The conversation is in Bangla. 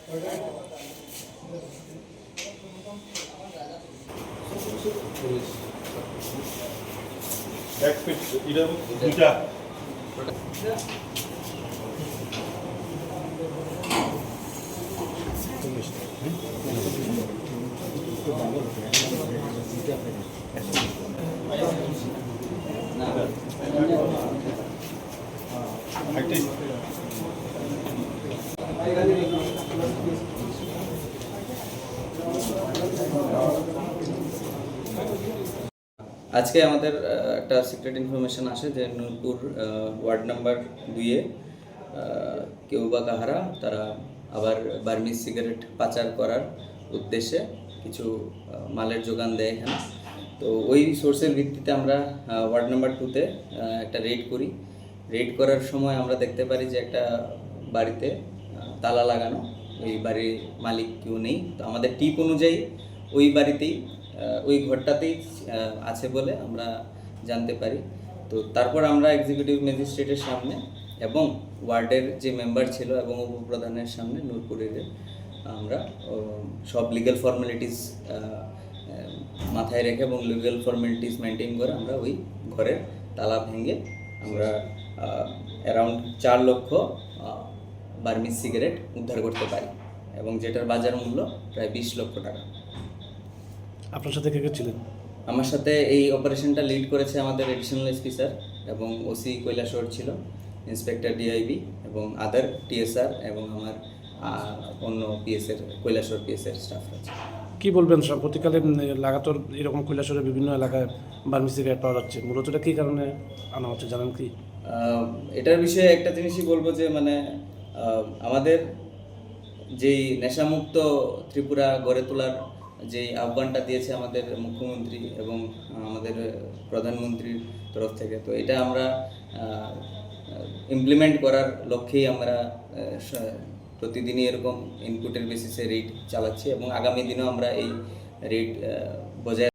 আজকে আমাদের একটা সিক্রেট ইনফরমেশন আসে যে নূরপুর ওয়ার্ড নাম্বার 2-এ কেউ বা কাহারা তারা আবার বার্মিজ সিগারেট পাচার করার উদ্দেশ্যে কিছু মালের যোগান দেয় এখানে। তো ওই সোর্সের ভিত্তিতে আমরা ওয়ার্ড নাম্বার 2-তে একটা রেড করি। রেড করার সময় আমরা দেখতে পারি যে একটা বাড়িতে তালা লাগানো, ওই বাড়ির মালিক কেউ নেই। তো আমাদের টিপ অনুযায়ী ওই বাড়িতেই ওই ঘরটাতেই আছে বলে আমরা জানতে পারি। তো তারপর আমরা এক্সিকিউটিভ ম্যাজিস্ট্রেটের সামনে এবং ওয়ার্ডের যে মেম্বার ছিল এবং উপপ্রধানের সামনে নূরপুরের আমরা সব লিগ্যাল ফর্মালিটিস মাথায় রেখে এবং লিগ্যাল ফর্মালিটিস মেনটেন করে আমরা ওই ঘরের তালা ভেঙে আমরা অ্যারাউন্ড 4 লক্ষ বার্মিজ সিগারেট উদ্ধার করতে পারি এবং যেটার বাজার মূল্য প্রায় 20 লক্ষ টাকা। আপনার সাথে কে কে ছিলেন? আমার সাথে এই অপারেশনটা লিড করেছে আমাদের এডিশনাল এসপি স্যার এবং ওসি কৈলাসহর ছিল, ইন্সপেক্টর ডিআইবি এবং আদার টিএসআর এবং আমার অন্য পিএসের কৈলাসহর পিএসের স্টাফ আছে। কী বলবেন, সাম্প্রতিককালে লাগাতার এরকম কৈলাসহরের বিভিন্ন এলাকায় বার্মিজ সিগারেট পাওয়া যাচ্ছে, মূলত এটা কী কারণে আনা হচ্ছে জানেন কি? এটার বিষয়ে একটা জিনিসই বলবো যে মানে আমাদের যেই নেশামুক্ত ত্রিপুরা গড়ে তোলার যেই আহ্বানটা দিয়েছে আমাদের মুখ্যমন্ত্রী এবং আমাদের প্রধানমন্ত্রীর তরফ থেকে, তো এটা আমরা ইমপ্লিমেন্ট করার লক্ষ্যেই আমরা প্রতিদিনই এরকম ইনপুটের বেসিসে রেড চালাচ্ছি এবং আগামী দিনেও আমরা এই রেড বজায়